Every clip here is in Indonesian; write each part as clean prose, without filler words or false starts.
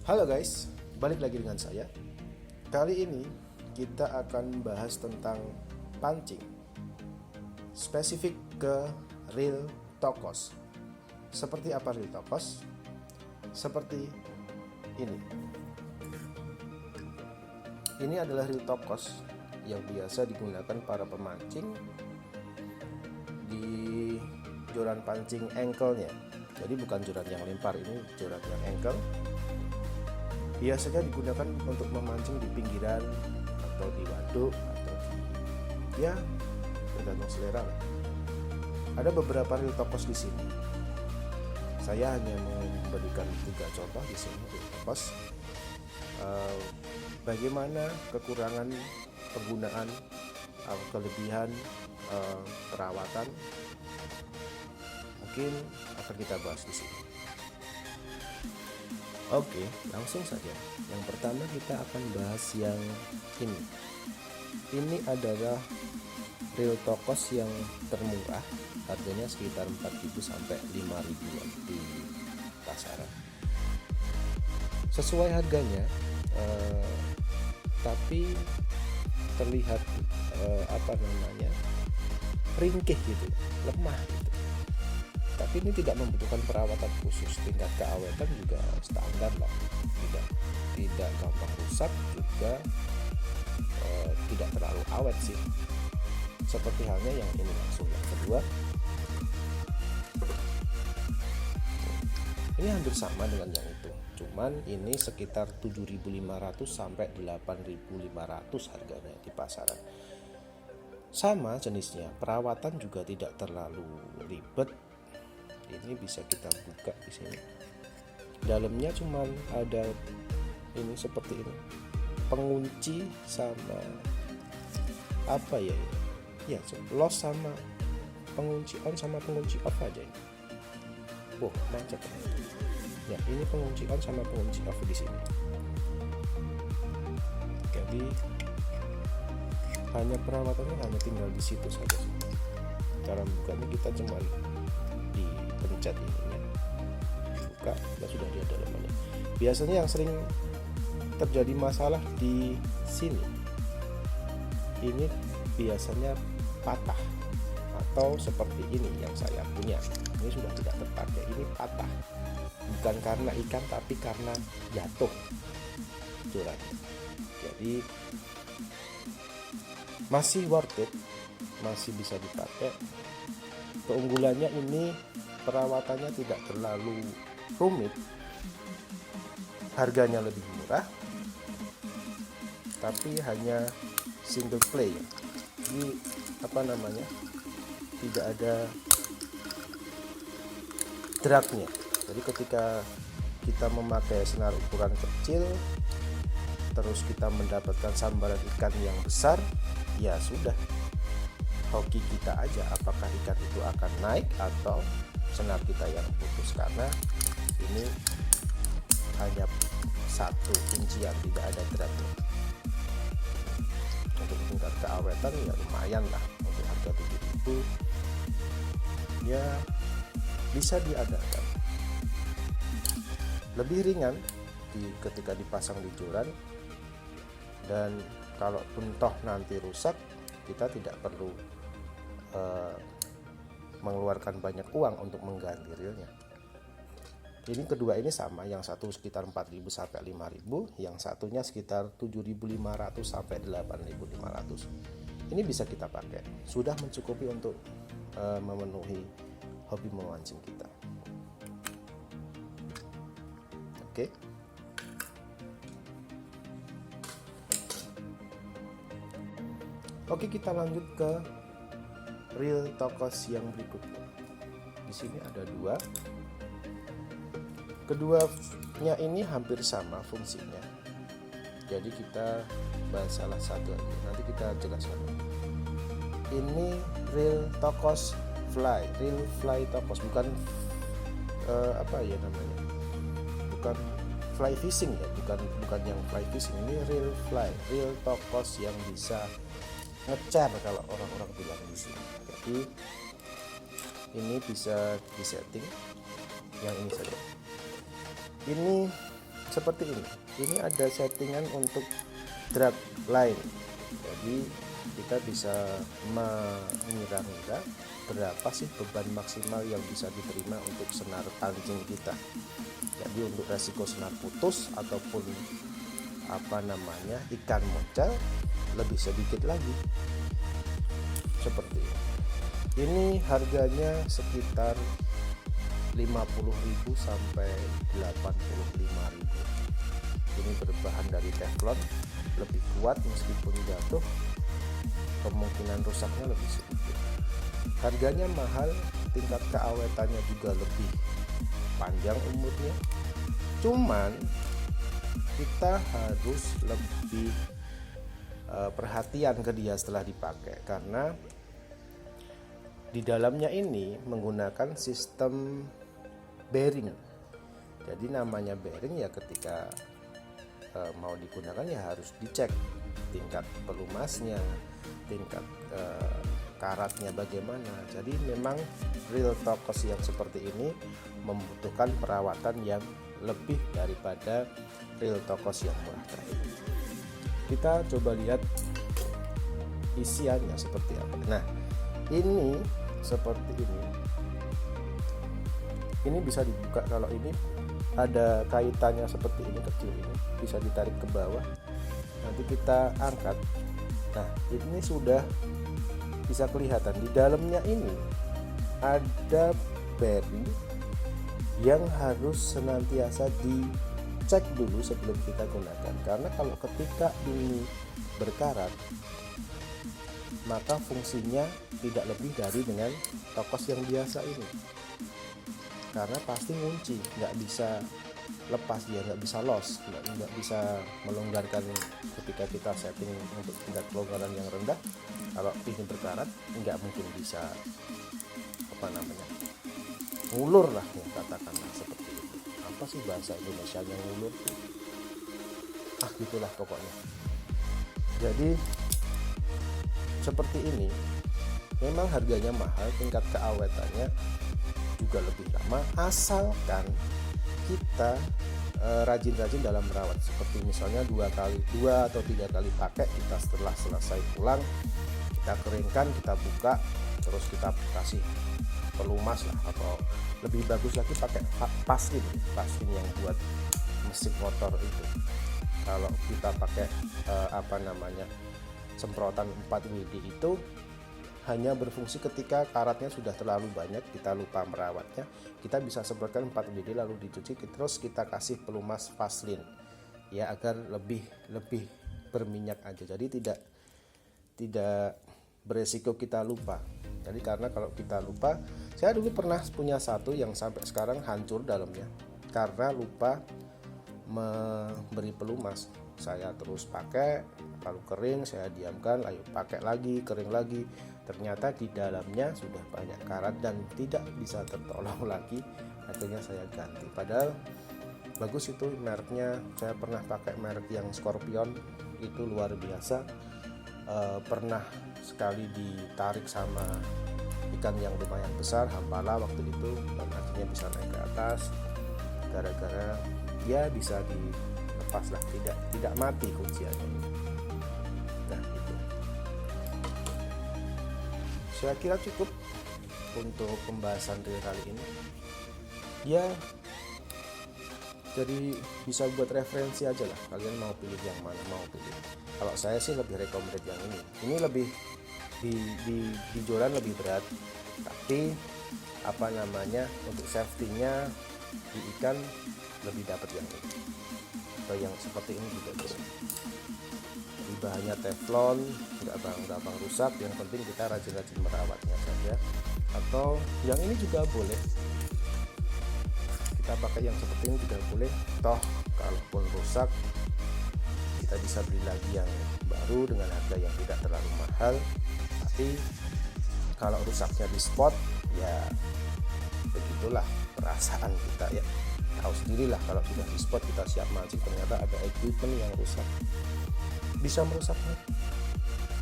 Halo guys, balik lagi dengan saya. Kali ini kita akan bahas tentang pancing, spesifik ke reel tokos. Seperti apa reel tokos? Seperti ini. Ini adalah reel tokos yang biasa digunakan para pemancing di joran pancing ankle-nya. Jadi bukan joran yang lempar, ini joran yang ankle. Biasanya digunakan untuk memancing di pinggiran atau di waduk atau di, ya tergantung selera. Ada beberapa reel tokos di sini. Saya hanya memberikan 3 contoh di sini reel tokos. Bagaimana kekurangan penggunaan atau kelebihan perawatan mungkin akan kita bahas di sini. Oke, langsung saja. Yang pertama kita akan bahas yang ini. Ini adalah reel tokos yang termurah, harganya sekitar 4.000 sampai 5.000 di pasaran. Sesuai harganya, tapi terlihat ringkih gitu, lemah gitu. Tapi ini tidak membutuhkan perawatan khusus, tingkat keawetan juga standar lah, tidak gampang rusak, juga tidak terlalu awet sih, seperti halnya yang ini. Langsung yang kedua, ini hampir sama dengan yang itu, cuman ini sekitar 7.500 sampai 8.500 harganya di pasaran. Sama jenisnya, perawatan juga tidak terlalu ribet. Ini bisa kita buka di sini. Dalamnya cuman ada ini seperti ini, pengunci sama apa ya? Ya, los sama pengunci on sama pengunci off aja ini. Wow, macet. Ya, ini pengunci on sama pengunci off di sini. Jadi hanya perawatannya hanya tinggal di situ saja. Cara bukanya kita cuman dipencet ini ya, buka, ya sudah dia dalamannya. Biasanya yang sering terjadi masalah di sini, ini biasanya patah atau seperti ini yang saya punya. Ini sudah tidak terpakai, ini patah, bukan karena ikan tapi karena jatuh joran. Jadi masih worth it, masih bisa dipakai. Keunggulannya ini perawatannya tidak terlalu rumit, harganya lebih murah, tapi hanya single play. Jadi tidak ada dragnya. Jadi ketika kita memakai senar ukuran kecil, terus kita mendapatkan sambaran ikan yang besar, ya sudah, hoki kita aja apakah ikan itu akan naik atau senar kita yang putus, karena ini hanya satu kuncian, tidak ada dragnya. Untuk tingkat keawetan ya lumayan lah, untuk harga 7.000 ya bisa diadakan. Lebih ringan ketika dipasang di joran, dan kalaupun toh nanti rusak, kita tidak perlu mengeluarkan banyak uang untuk mengganti reelnya. Ini kedua ini sama, yang satu sekitar 4.000 sampai 5.000, yang satunya sekitar 7.500 sampai 8.500. Ini bisa kita pakai, sudah mencukupi untuk memenuhi hobi memancing kita. Oke. Oke, kita lanjut ke reel tokos yang berikutnya. Di sini ada 2. Keduanya ini hampir sama fungsinya. Jadi kita bahas salah satu aja, nanti kita jelaskan. Ini reel tokos fly, reel fly tokos, bukan bukan fly fishing ya, bukan yang fly fishing. Ini reel fly, reel tokos yang bisa ngecer kalau orang-orang bilang di sini. Jadi ini bisa disetting yang ini saja. Ini seperti ini ada settingan untuk drag line, jadi kita bisa mengira-ngira berapa sih beban maksimal yang bisa diterima untuk senar pancing kita. Jadi untuk resiko senar putus ataupun ikan moncal lebih sedikit lagi, seperti ini. Ini harganya sekitar 50.000 sampai 85.000. Ini berbahan dari teflon, lebih kuat, meskipun jatuh kemungkinan rusaknya lebih sedikit. Harganya mahal, tingkat keawetannya juga lebih panjang umurnya. Cuman kita harus lebih perhatian ke dia setelah dipakai, karena di dalamnya ini menggunakan sistem bearing. Jadi namanya bearing ya, ketika mau digunakan ya harus dicek tingkat pelumasnya, tingkat karatnya bagaimana. Jadi memang real tokos yang seperti ini membutuhkan perawatan yang lebih daripada real tokos yang murah tadi. Kita coba lihat isiannya seperti apa. Nah, ini seperti ini bisa dibuka. Kalau ini ada kaitannya seperti ini, kecil ini bisa ditarik ke bawah, nanti kita angkat. Nah, ini sudah bisa kelihatan di dalamnya ini ada bearing yang harus senantiasa dicek dulu sebelum kita gunakan, karena kalau ketika ini berkarat maka fungsinya tidak lebih dari dengan tokos yang biasa ini, karena pasti ngunci, nggak bisa lepas, dia nggak bisa loss, nggak bisa melonggarkan ketika kita setting untuk tingkat kelonggaran yang rendah. Kalau ini berkarat nggak mungkin bisa ngulur lah ya, katakanlah seperti itu. Apa sih bahasa Indonesia yang ngulur? Gitulah pokoknya. Jadi seperti ini, memang harganya mahal, tingkat keawetannya juga lebih lama, asalkan kita rajin-rajin dalam merawat. Seperti misalnya 2 atau 3 kali pakai, kita setelah selesai pulang kita keringkan, kita buka, terus kita kasih pelumas lah, atau lebih bagus lagi pakai paslin yang buat mesin motor itu. Kalau kita pakai semprotan 4WD itu hanya berfungsi ketika karatnya sudah terlalu banyak, kita lupa merawatnya, kita bisa semprotkan 4WD lalu dicuci, terus kita kasih pelumas vaselin ya, agar lebih berminyak aja. Jadi tidak beresiko kita lupa. Jadi karena kalau kita lupa, saya dulu pernah punya satu yang sampai sekarang hancur dalamnya karena lupa memberi pelumas. Saya terus pakai, lalu kering, saya diamkan, lalu pakai lagi, kering lagi. Ternyata di dalamnya sudah banyak karat dan tidak bisa tertolong lagi. Akhirnya saya ganti. Padahal bagus itu mereknya. Saya pernah pakai merek yang Scorpion, itu luar biasa. Pernah sekali ditarik sama ikan yang lumayan besar, hampala waktu itu, dan akhirnya bisa naik ke atas gara-gara ya bisa dilepas lah, tidak mati kunciannya. Nah, itu saya kira cukup untuk pembahasan reel kali ini ya. Jadi bisa buat referensi aja lah, kalian mau pilih yang mana, mau pilih. Kalau saya sih lebih recommended yang ini lebih dijualan lebih berat, tapi untuk safety-nya di ikan lebih dapat yang ini. Atau yang seperti ini juga bisa. Di bahannya teflon, nggak gampang rusak, yang penting kita rajin-rajin merawatnya saja. Atau yang ini juga boleh, kita pakai yang seperti ini juga boleh. Toh kalaupun rusak, kita bisa beli lagi yang baru dengan harga yang tidak terlalu mahal. Tapi kalau rusaknya di spot, ya begitulah perasaan kita ya. Tahu sendirilah kalau sudah di spot kita siap mancing, ternyata ada equipment yang rusak, bisa merusaknya.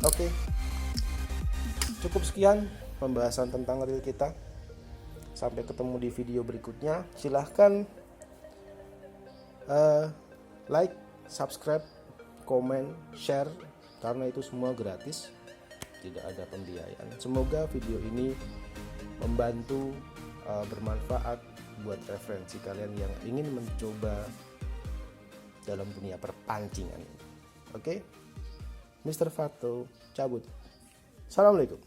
Oke, cukup sekian pembahasan tentang reel kita. Sampai ketemu di video berikutnya. Silahkan Like, subscribe, komen, share, karena itu semua gratis, tidak ada pembiayaan. Semoga video ini membantu, bermanfaat buat referensi kalian yang ingin mencoba dalam dunia perpancingan ini. Oke? Mr. Fato cabut. Assalamualaikum.